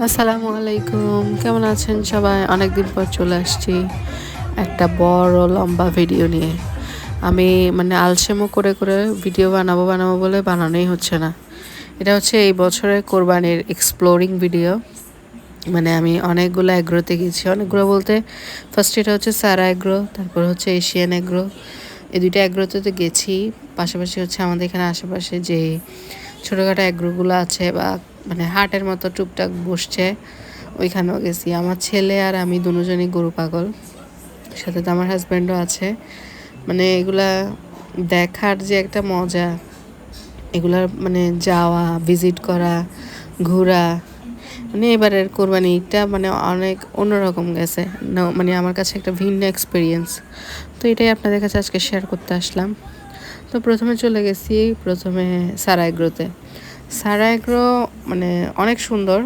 আসসালামু আলাইকুম, কেমন আছেন সবাই? অনেকদিন পর চলে আসছি একটা বড় লম্বা ভিডিও নিয়ে। আমি আলসেমো করে করে ভিডিও বানাবো বলে বানানোই হচ্ছে না। এটা হচ্ছে এই বছরের কোরবানির এক্সপ্লোরিং ভিডিও। আমি অনেকগুলো অ্যাগ্রোতে গেছি, অনেকগুলো বলতে ফার্স্ট এটা হচ্ছে সারা অ্যাগ্রো, তারপর হচ্ছে এশিয়ান অ্যাগ্রো। এই দুইটা অ্যাগ্রোতে তো গেছি, পাশাপাশি হচ্ছে আমাদের এখানে আশেপাশে যে ছোটোখাটো অ্যাগ্রোগুলো আছে বা হাটের মতো টুকটাক বসছে, ওইখানেও গেছি। আমার ছেলে আর আমি দুজনই গরু পাগল, সাথে তো আমার হাজব্যান্ডও আছে। এগুলা দেখার যে একটা মজা, এগুলার যাওয়া, ভিজিট করা, ঘোরা, এবারের কোরবানিটা অনেক অন্যরকম গেছে। আমার কাছে একটা ভিন্ন এক্সপিরিয়েন্স। তো এটাই আপনাদের কাছে আজকে শেয়ার করতে আসলাম। তো প্রথমে চলে গেছি সারা এগ্রোতে। সারা এগ্রো অনেক সুন্দর,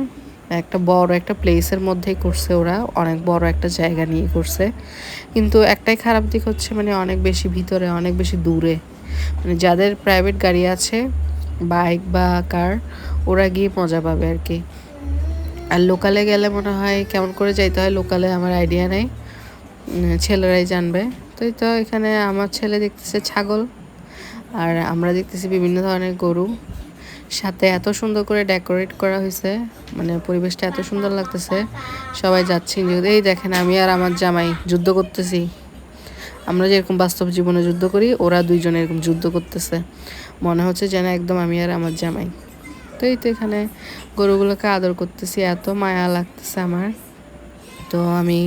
একটা বড় একটা প্লেসের মধ্যেই করছে, ওরা অনেক বড় একটা জায়গা নিয়ে করছে। কিন্তু একটাই খারাপ দিক হচ্ছে অনেক বেশি ভিতরে, অনেক বেশি দূরে। যাদের প্রাইভেট গাড়ি আছে, বাইক বা কার, ওরা গিয়ে মজা পাবে আর কি। আর লোকালে গেলে মনে হয় কেমন করে যাইতে হয়, লোকালে আমার আইডিয়া নেই, ছেলেরাই জানবে। তো এখানে আমার ছেলে দেখতেছে ছাগল, আর আমরা দেখতেছি বিভিন্ন ধরনের গরু। সাথে এত সুন্দর করে ডেকোরেট করা হয়েছে, পরিবেশটা এত সুন্দর লাগতেছে। সবাই যাচ্ছি, এই দেখেন আমি আর আমার জামাই যুদ্ধ করতেছি। আমরা যেরকম বাস্তব জীবনে যুদ্ধ করি, ওরা দুইজন এরকম যুদ্ধ করতেছে, মনে হচ্ছে যেন একদম আমি আর আমার জামাই। তো এখানে গরুগুলোকে আদর করতেছি, এত মায়া লাগতেছে আমার। তো আমি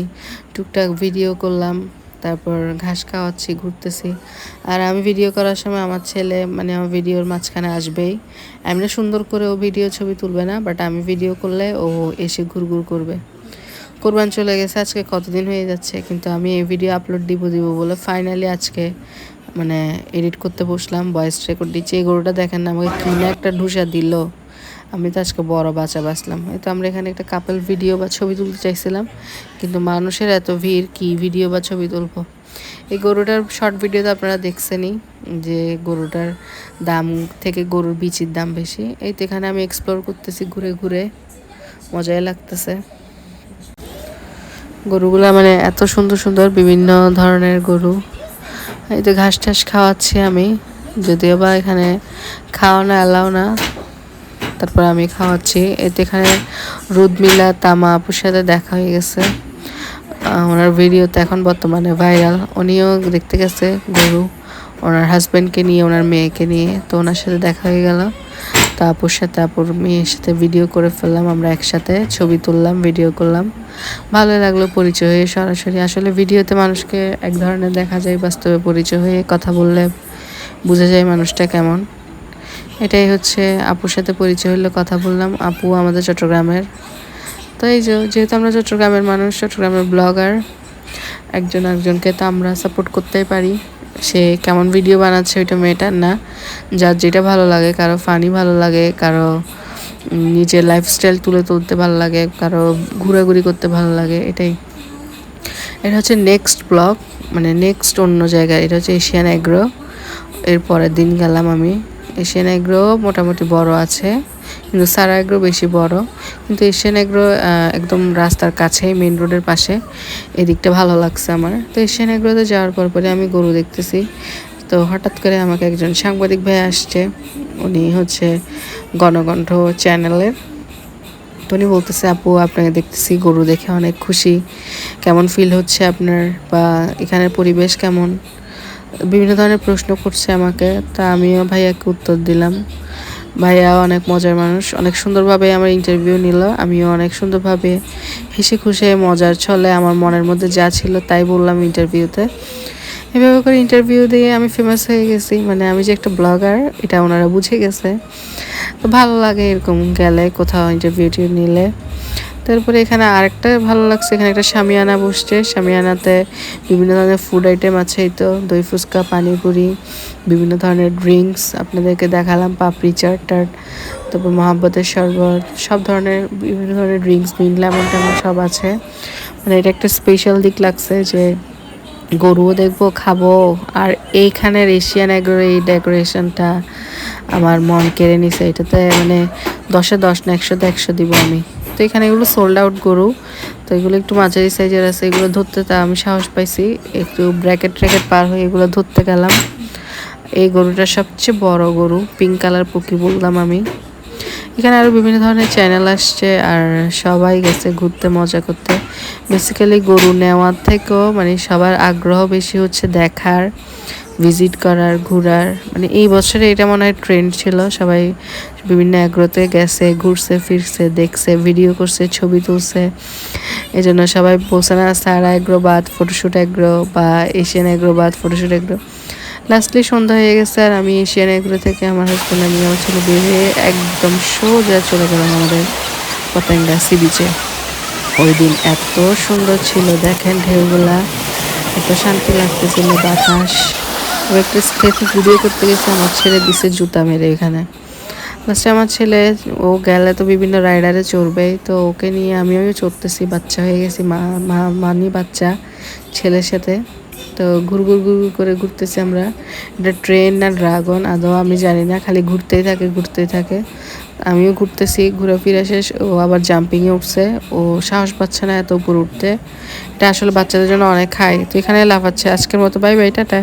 টুকটাক ভিডিও করলাম, তারপর ঘাস খাওয়াচ্ছি, ঘুরতেছি। আর আমি ভিডিও করার সময় আমার ছেলে আমার ভিডিওর মাঝখানে আসবেই। এমনি সুন্দর করে ও ভিডিও ছবি তুলবে না, বাট আমি ভিডিও করলে ও এসে ঘুরঘুর করবে। কোরবান চলে গেছে, আজকে কতদিন হয়ে যাচ্ছে, কিন্তু আমি এই ভিডিও আপলোড দিব বলে ফাইনালি আজকে এডিট করতে বসলাম, ভয়েস রেকর্ড দিচ্ছি। এই গরুটা দেখেন না, আমাকে কিনে একটা ঢুসা দিল, আমি তো আজকে বড় বাঁচা বাঁচলাম। এই তো আমরা এখানে একটা কাপল ভিডিও বা ছবি তুলতে চাইছিলাম, কিন্তু মানুষের এত ভিড়, কি ভিডিও বা ছবি তুলবো। এই গরুটার শর্ট ভিডিওতে আপনারা দেখছেনই যে গরুটার দাম থেকে গরুর বিচির দাম বেশি। এই তো এখানে আমি এক্সপ্লোর করতেছি ঘুরে ঘুরে, মজাই লাগতেছে। গরুগুলা এত সুন্দর সুন্দর বিভিন্ন ধরনের গরু। এই তো ঘাস টাস খাওয়াচ্ছি আমি, যদিও বা এখানে খাওয়ানো অ্যালাও না, তারপর আমি খাওয়াচ্ছি। এতে এখানে রুদমিলা তামা আপুর সাথে দেখা হয়ে গেছে, ওনার ভিডিওতে এখন বর্তমানে ভাইরাল। উনিও দেখতে গেছে গরু, ওনার হাজব্যান্ডকে নিয়ে, ওনার মেয়েকে নিয়ে। তো ওনার সাথে দেখা হয়ে গেল, তো আপুর সাথে, আপুর মেয়ের সাথে ভিডিও করে ফেললাম, আমরা একসাথে ছবি তুললাম, ভিডিও করলাম। ভালো লাগলো পরিচয় হয়ে সরাসরি। আসলে ভিডিওতে মানুষকে এক ধরনের দেখা যায়, বাস্তবে পরিচয় হয়ে কথা বললে বোঝা যায় মানুষটা কেমন। এটাই হচ্ছে, আপুর সাথে পরিচয় হলো, কথা বললাম। আপু আমাদের চট্টগ্রামের। তো এই যেহেতু আমরা চট্টগ্রামের মানুষ, চট্টগ্রামের ব্লগার, একজন একজনকে তো আমরা সাপোর্ট করতেই পারি। সে কেমন ভিডিও বানাচ্ছে ওইটা মেটার না, যার যেটা ভালো লাগে, কারো ফানি ভালো লাগে, কারো নিজের লাইফস্টাইল তুলে তুলতে ভালো লাগে, কারো ঘোরাঘুরি করতে ভালো লাগে। এটা হচ্ছে নেক্সট ব্লগ, নেক্সট অন্য জায়গায়। এটা হচ্ছে এশিয়ান অ্যাগ্রো। এর পরের দিন গেলাম আমি। এশিয়ান অ্যাগ্রো মোটামুটি বড় আছে, কিন্তু সারা অ্যাগ্রো বেশি বড়। কিন্তু এশিয়ান অ্যাগ্রো একদম রাস্তার কাছেই, মেন রোডের পাশে, এদিকটা ভালো লাগছে আমার। তো এশিয়ান অ্যাগ্রোতে যাওয়ার পরে আমি গরু দেখতেছি। তো হঠাৎ করে আমাকে একজন সাংবাদিক ভাই আসছে, উনি হচ্ছে গণকণ্ঠ চ্যানেলের। তো উনি বলতেছে, আপু আপনাকে দেখতেছি গরু দেখে অনেক খুশি, কেমন ফিল হচ্ছে আপনার, বা এখানের পরিবেশ কেমন, বিভিন্ন ধরনের প্রশ্ন করছে আমাকে। তা আমিও ভাইয়াকে উত্তর দিলাম। ভাইয়া অনেক মজার মানুষ, অনেক সুন্দরভাবে আমার ইন্টারভিউ নিল। আমিও অনেক সুন্দরভাবে হেসে খুশে মজার ছলে আমার মনের মধ্যে যা ছিল তাই বললাম ইন্টারভিউতে। এভাবে করে ইন্টারভিউ দিয়ে আমি ফেমাস হয়ে গেছি, আমি যে একটা ব্লগার এটা ওনারা বুঝে গেছে। তো ভালো লাগে এরকম গেলে, কোথাও ইন্টারভিউ নিলে। তারপরে এখানে আরেকটা ভালো লাগছে, এখানে একটা শামিয়ানা বসছে, শামিয়ানাতে বিভিন্ন ধরনের ফুড আইটেম আছে। এই তো দই ফুচকা, পানিপুরি, বিভিন্ন ধরনের ড্রিঙ্কস আপনাদেরকে দেখালাম, পাপড়ি চাট টাট, তারপর মহাব্বতের শরবত, সব ধরনের বিভিন্ন ধরনের ড্রিঙ্কস, মিন লেমন টেমন সব আছে। এটা একটা স্পেশাল দিক লাগছে যে গরুও দেখবো, খাবো। আর এইখানের এশিয়ান অ্যাগ্রোর এই ডেকোরেশনটা আমার মন কেড়ে নিছে। এটাতে 10-এ 10 না, 100-তে 100 দিব আমি। তো এখানে এগুলো সোল্ড আউট গরু, তো এগুলো একটু মাঝারি সাইজের আছে, এগুলো ধরতে তা আমি সাহস পাইছি, একটু ব্র্যাকেট ট্র্যাকেট পার হয়ে এগুলো ধরতে গেলাম। এই গরুটা সবচেয়ে বড় গরু, পিঙ্ক কালার পকি বললাম আমি। এখানে আরও বিভিন্ন ধরনের চ্যানেল আসছে আর সবাই গেছে ঘুরতে মজা করতে। বেসিক্যালি গরু নেওয়ার থেকেও মানে সবার আগ্রহ বেশি হচ্ছে দেখার, ভিজিট করার, ঘোরার। মানে এই বছরে এটা মনে হয় ট্রেন্ড ছিল, সবাই বিভিন্ন অ্যাগ্রোতে গেছে, ঘুরছে ফিরছে, দেখছে, ভিডিও করছে, ছবি তুলছে। এই জন্য সবাই বলছে না সারা অ্যাগ্রো বাদ ফটোশ্যুট অ্যাগ্রো বা এশিয়ান অ্যাগ্রো বাদ ফটোশ্যুট অ্যাগ্রো। লাস্টলি সন্ধ্যা হয়ে গেছে আর আমি এশিয়ান এগুলো থেকে আমার হাজব্যান্ড আমি আমার ছেলে বেরিয়ে একদম সোজা চলে গেলাম আমাদের পতেঙ্গা সি বিচে। ওই দিন এত সুন্দর ছিল, দেখেন ঢেউগুলা, এত শান্তি লাগতেছিল, বাতাস। আমি একটা স্টেপে ভিডিও করতে গেছি, আমার ছেলে দিছে জুতা মেরে এখানে। লাস্টে আমার ছেলে ও গেলে তো বিভিন্ন রাইডারে চড়বেই, তো ওকে নিয়ে আমিও চড়তেছি, বাচ্চা হয়ে গেছি, মানি বাচ্চা ছেলের সাথে। তো ঘুর করে ঘুরতেছি আমরা। এটা ট্রেন না ড্রাগন আদৌ আমি জানি না, খালি ঘুরতেই থাকে। আমিও ঘুরতেছি, ঘোরাফেরা শেষ, ও আবার জাম্পিংয়ে উঠছে, ও সাহস পাচ্ছে না এত উপরে উঠতে। এটা আসলে বাচ্চাদের জন্য অনেক হাই, তো এখানে লাফাচ্ছে। আজকের মতো বাই বাই, টাটা।